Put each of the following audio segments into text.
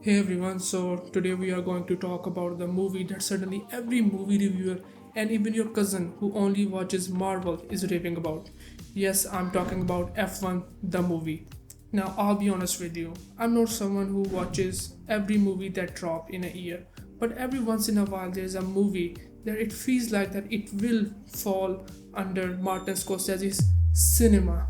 Hey everyone, so today we are going to talk about the movie that suddenly every movie reviewer and even your cousin who only watches Marvel is raving about. Yes, I'm talking about F1 the movie. Now, I'll be honest with you, I'm not someone who watches every movie that drop in a year, but every once in a while there's a movie that it feels like that it will fall under Martin Scorsese's cinema.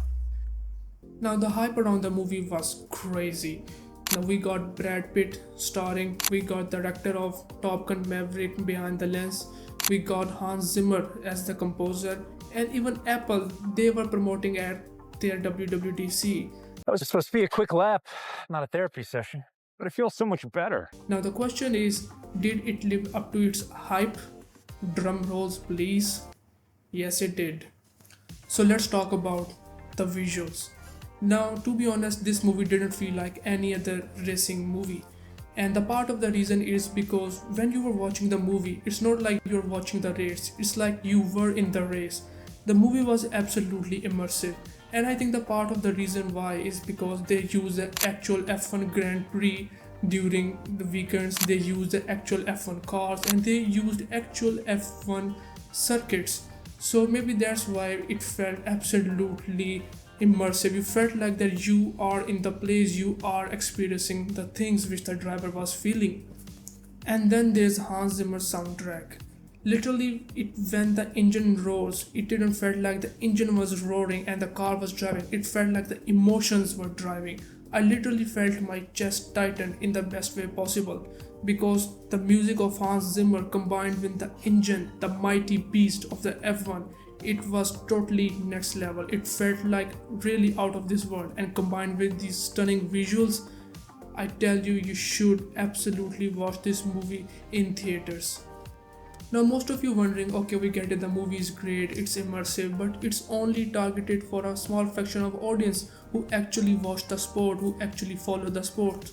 Now, the hype around the movie was crazy. Now, we got Brad Pitt starring, we got the director of Top Gun Maverick behind the lens, we got Hans Zimmer as the composer, and even Apple, they were promoting at their WWDC. That was supposed to be a quick lap, not a therapy session. But it feels so much better. Now, the question is, did it live up to its hype? Drum rolls, please. Yes, it did. So let's talk about the visuals. Now, to be honest, this movie didn't feel like any other racing movie. And the part of the reason is because when you were watching the movie, it's not like you're watching the race, it's like you were in the race. The movie was absolutely immersive. And I think the part of the reason why is because they use the actual F1 Grand Prix during the weekends, they used the actual F1 cars, and they used actual F1 circuits. So maybe that's why it felt absolutely immersive. You felt like that you are in the place, you are experiencing the things which the driver was feeling. And then there's Hans Zimmer soundtrack. Literally, it when the engine roars, it didn't feel like the engine was roaring and the car was driving. It felt like the emotions were driving. I literally felt my chest tighten in the best way possible because the music of Hans Zimmer combined with the engine, the mighty beast of the F1, it was totally next level. It felt like really out of this world, and combined with these stunning visuals, I tell you, you should absolutely watch this movie in theaters. Now, most of you wondering, okay, we get it, the movie is great, it's immersive, but it's only targeted for a small fraction of audience who actually watch the sport, who actually follow the sport.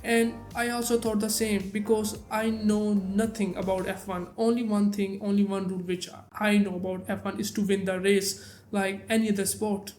And I also thought the same because I know nothing about F1. Only one thing, only one rule which I know about F1 is to win the race like any other sport.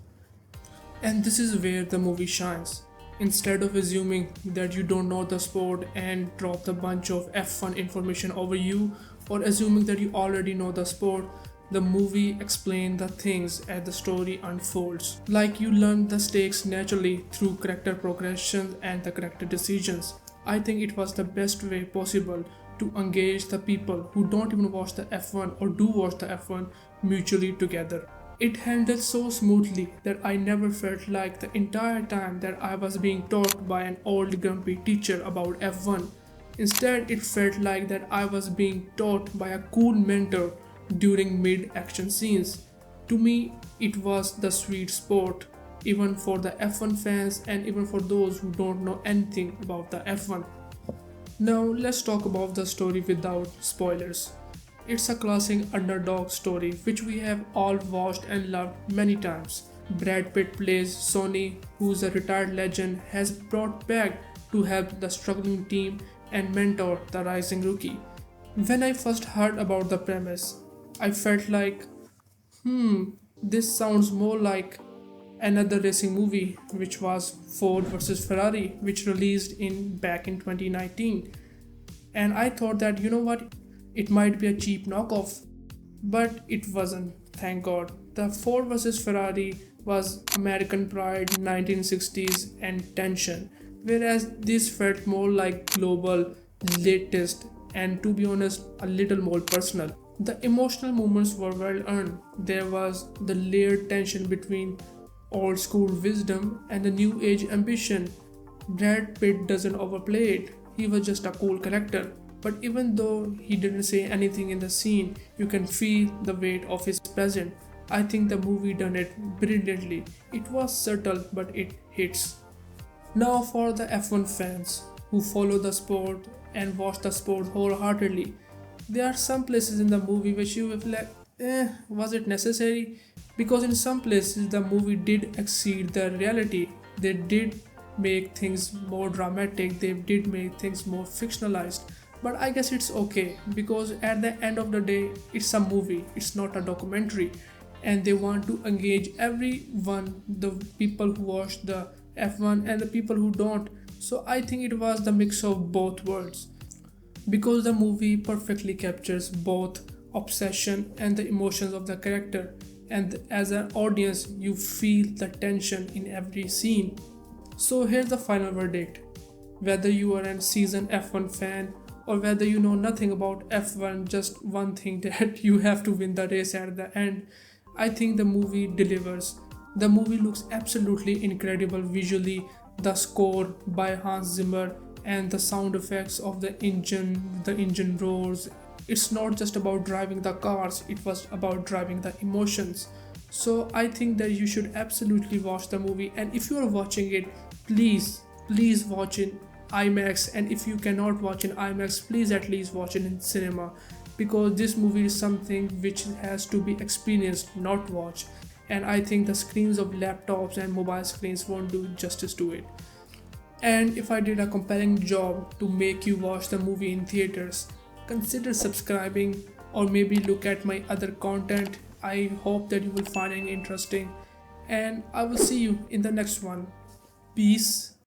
And this is where the movie shines. Instead of assuming that you don't know the sport and drop the bunch of F1 information over you, or assuming that you already know the sport, the movie explains the things as the story unfolds. Like you learn the stakes naturally through character progression and the character decisions. I think it was the best way possible to engage the people who don't even watch the F1 or do watch the F1 mutually together. It handled so smoothly that I never felt like the entire time that I was being taught by an old grumpy teacher about F1. Instead, it felt like that I was being taught by a cool mentor during mid action scenes. To me, it was the sweet spot, even for the F1 fans and even for those who don't know anything about the F1. Now, let's talk about the story without spoilers. It's a classic underdog story which we have all watched and loved many times. Brad Pitt plays Sonny, who's a retired legend, has brought back to help the struggling team and mentor the rising rookie. When I first heard about the premise, I felt like, this sounds more like another racing movie, which was Ford versus Ferrari, which released in back in 2019. And I thought that, you know what, it might be a cheap knockoff, but it wasn't, thank God. The Ford vs Ferrari was American pride, 1960s, and tension, whereas this felt more like global, latest, and to be honest, a little more personal. The emotional moments were well earned. There was the layered tension between old school wisdom and the new age ambition. Brad Pitt doesn't overplay it, he was just a cool character. But even though he didn't say anything in the scene, you can feel the weight of his presence. I think the movie done it brilliantly. It was subtle, but it hits. Now, for the F1 fans who follow the sport and watch the sport wholeheartedly, there are some places in the movie which you will feel like, was it necessary? Because in some places the movie did exceed the reality. They did make things more dramatic, they did make things more fictionalized. But I guess it's okay because at the end of the day, it's a movie, it's not a documentary, and they want to engage everyone, the people who watch the F1 and the people who don't. So I think it was the mix of both worlds because the movie perfectly captures both obsession and the emotions of the character, and as an audience you feel the tension in every scene. So here's the final verdict: whether you are a seasoned F1 fan or whether you know nothing about F1, just one thing that you have to win the race at the end, I think the movie delivers. The movie looks absolutely incredible visually. The score by Hans Zimmer and the sound effects of the engine roars. It's not just about driving the cars, it was about driving the emotions. So I think that you should absolutely watch the movie, and if you are watching it, please watch in IMAX, and if you cannot watch in IMAX, please at least watch it in cinema, because this movie is something which has to be experienced, not watched. And I think the screens of laptops and mobile screens won't do justice to it. And if I did a compelling job to make you watch the movie in theaters, consider subscribing or maybe look at my other content. I hope that you will find it interesting, and I will see you in the next one. Peace.